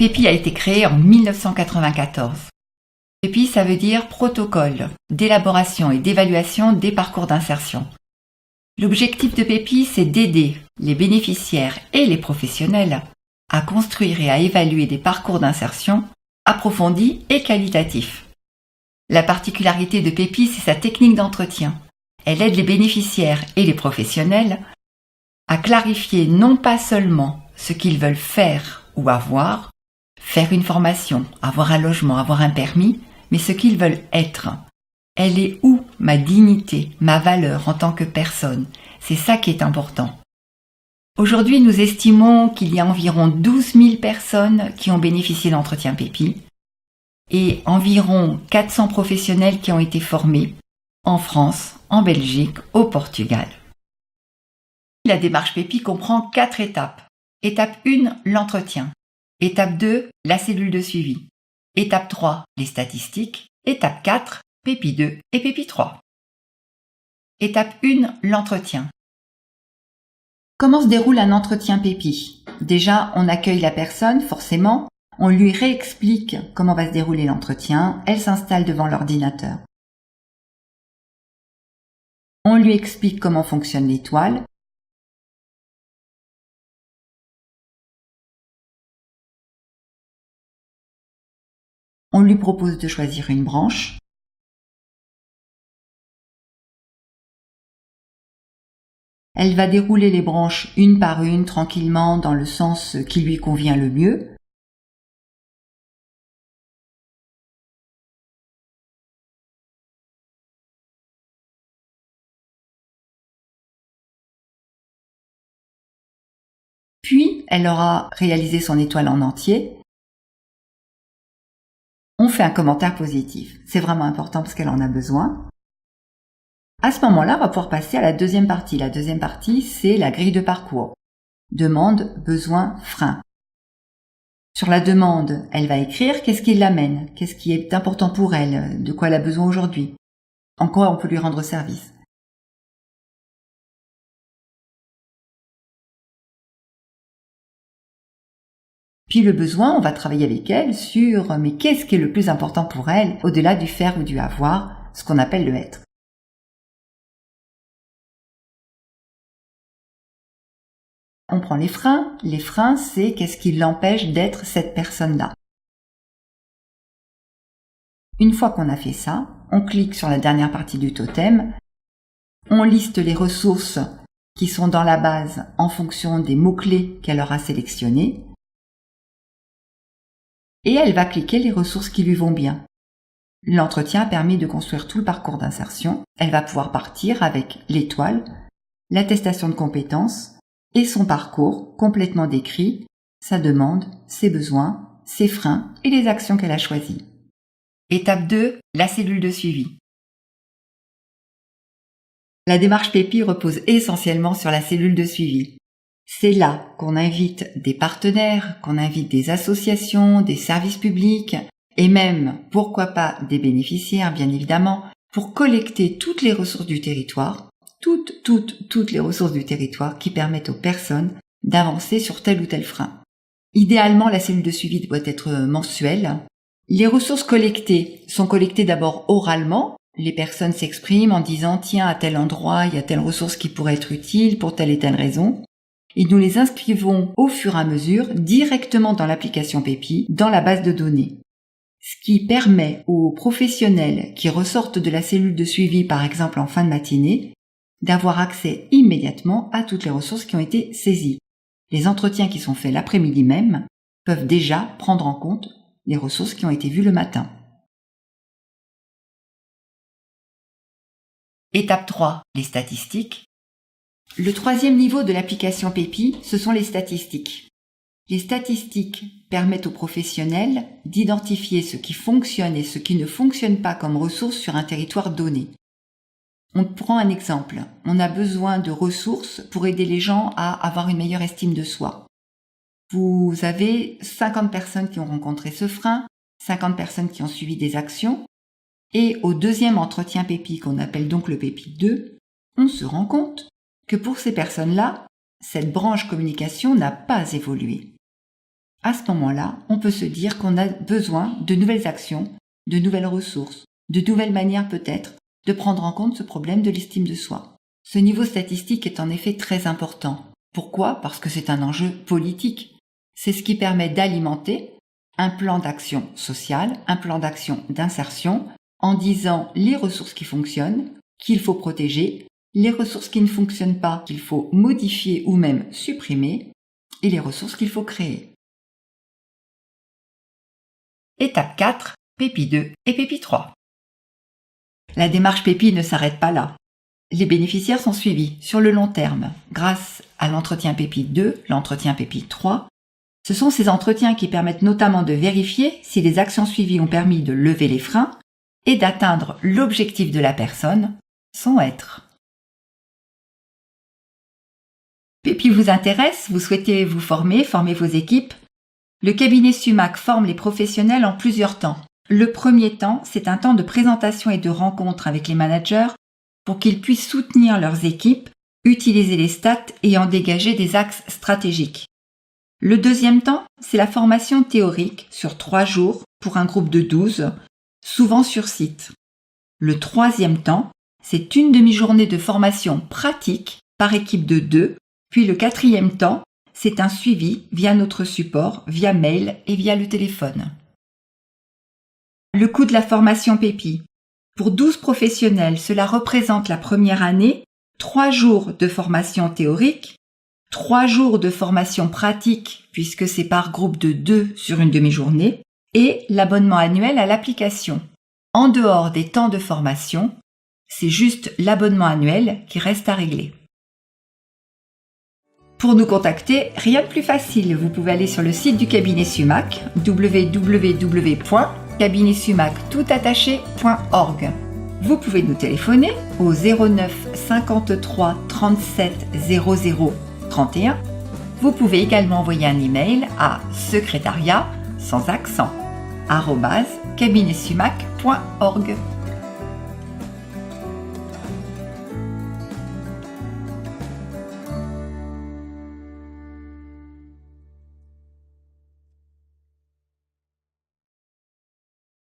PEPI a été créé en 1994. PEPI, ça veut dire protocole d'élaboration et d'évaluation des parcours d'insertion. L'objectif de PEPI, c'est d'aider les bénéficiaires et les professionnels à construire et à évaluer des parcours d'insertion approfondis et qualitatifs. La particularité de PEPI, c'est sa technique d'entretien. Elle aide les bénéficiaires et les professionnels à clarifier non pas seulement ce qu'ils veulent faire ou avoir, faire une formation, avoir un logement, avoir un permis, mais ce qu'ils veulent être. Elle est où ma dignité, ma valeur en tant que personne? C'est ça qui est important. Aujourd'hui, nous estimons qu'il y a environ 12 000 personnes qui ont bénéficié d'entretien PEPI et environ 400 professionnels qui ont été formés en France, en Belgique, au Portugal. La démarche PEPI comprend 4 étapes. Étape 1, l'entretien. Étape 2, la cellule de suivi. Étape 3, les statistiques. Étape 4, PEPI 2 et PEPI 3. Étape 1, l'entretien. Comment se déroule un entretien PEPI? Déjà, on accueille la personne, forcément. On lui réexplique comment va se dérouler l'entretien. Elle s'installe devant l'ordinateur. On lui explique comment fonctionne l'étoile. On lui propose de choisir une branche. Elle va dérouler les branches une par une, tranquillement, dans le sens qui lui convient le mieux. Puis, elle aura réalisé son étoile en entier. On fait un commentaire positif. C'est vraiment important parce qu'elle en a besoin. À ce moment-là, on va pouvoir passer à la deuxième partie. La deuxième partie, c'est la grille de parcours. Demande, besoin, frein. Sur la demande, elle va écrire qu'est-ce qui l'amène, qu'est-ce qui est important pour elle, de quoi elle a besoin aujourd'hui, en quoi on peut lui rendre service. Puis le besoin, on va travailler avec elle sur mais qu'est-ce qui est le plus important pour elle, au-delà du faire ou du avoir, ce qu'on appelle le être. On prend les freins. Les freins, c'est qu'est-ce qui l'empêche d'être cette personne-là. Une fois qu'on a fait ça, on clique sur la dernière partie du totem. On liste les ressources qui sont dans la base en fonction des mots-clés qu'elle aura sélectionnés. Et elle va cliquer les ressources qui lui vont bien. L'entretien a permis de construire tout le parcours d'insertion. Elle va pouvoir partir avec l'étoile, l'attestation de compétences et son parcours complètement décrit, sa demande, ses besoins, ses freins et les actions qu'elle a choisies. Étape 2, la cellule de suivi. La démarche PEPI repose essentiellement sur la cellule de suivi. C'est là qu'on invite des partenaires, qu'on invite des associations, des services publics et même, pourquoi pas, des bénéficiaires, bien évidemment, pour collecter toutes les ressources du territoire, toutes les ressources du territoire qui permettent aux personnes d'avancer sur tel ou tel frein. Idéalement, la cellule de suivi doit être mensuelle. Les ressources collectées sont collectées d'abord oralement. Les personnes s'expriment en disant « Tiens, à tel endroit, il y a telle ressource qui pourrait être utile pour telle et telle raison ». Et nous les inscrivons au fur et à mesure directement dans l'application PEPI, dans la base de données. Ce qui permet aux professionnels qui ressortent de la cellule de suivi, par exemple en fin de matinée, d'avoir accès immédiatement à toutes les ressources qui ont été saisies. Les entretiens qui sont faits l'après-midi même peuvent déjà prendre en compte les ressources qui ont été vues le matin. Étape 3, les statistiques. Le troisième niveau de l'application PEPI, ce sont les statistiques. Les statistiques permettent aux professionnels d'identifier ce qui fonctionne et ce qui ne fonctionne pas comme ressources sur un territoire donné. On prend un exemple. On a besoin de ressources pour aider les gens à avoir une meilleure estime de soi. Vous avez 50 personnes qui ont rencontré ce frein, 50 personnes qui ont suivi des actions, et au deuxième entretien PEPI, qu'on appelle donc le PEPI 2, on se rend compte que pour ces personnes-là, cette branche communication n'a pas évolué. À ce moment-là, on peut se dire qu'on a besoin de nouvelles actions, de nouvelles ressources, de nouvelles manières peut-être de prendre en compte ce problème de l'estime de soi. Ce niveau statistique est en effet très important. Pourquoi ? Parce que c'est un enjeu politique. C'est ce qui permet d'alimenter un plan d'action sociale, un plan d'action d'insertion, en disant les ressources qui fonctionnent, qu'il faut protéger, les ressources qui ne fonctionnent pas, qu'il faut modifier ou même supprimer, et les ressources qu'il faut créer. Étape 4, PEPI 2 et PEPI 3. La démarche PEPI ne s'arrête pas là. Les bénéficiaires sont suivis sur le long terme grâce à l'entretien PEPI 2, l'entretien PEPI 3. Ce sont ces entretiens qui permettent notamment de vérifier si les actions suivies ont permis de lever les freins et d'atteindre l'objectif de la personne, son être. PEPI vous intéresse, vous souhaitez vous former vos équipes. Le cabinet Sumac forme les professionnels en plusieurs temps. Le premier temps, c'est un temps de présentation et de rencontre avec les managers pour qu'ils puissent soutenir leurs équipes, utiliser les stats et en dégager des axes stratégiques. Le deuxième temps, c'est la formation théorique sur 3 jours pour un groupe de 12, souvent sur site. Le troisième temps, c'est une demi-journée de formation pratique par équipe de 2, puis le quatrième temps, c'est un suivi via notre support, via mail et via le téléphone. Le coût de la formation PEPI. Pour 12 professionnels, cela représente la première année 3 jours de formation théorique, 3 jours de formation pratique puisque c'est par groupe de 2 sur une demi-journée et l'abonnement annuel à l'application. En dehors des temps de formation, c'est juste l'abonnement annuel qui reste à régler. Pour nous contacter, rien de plus facile. Vous pouvez aller sur le site du cabinet Sumac, www.cabinetsumactoutattaché.org. Vous pouvez nous téléphoner au 09 53 37 00 31. Vous pouvez également envoyer un email à secrétariat sans accent @cabinetsumac.org.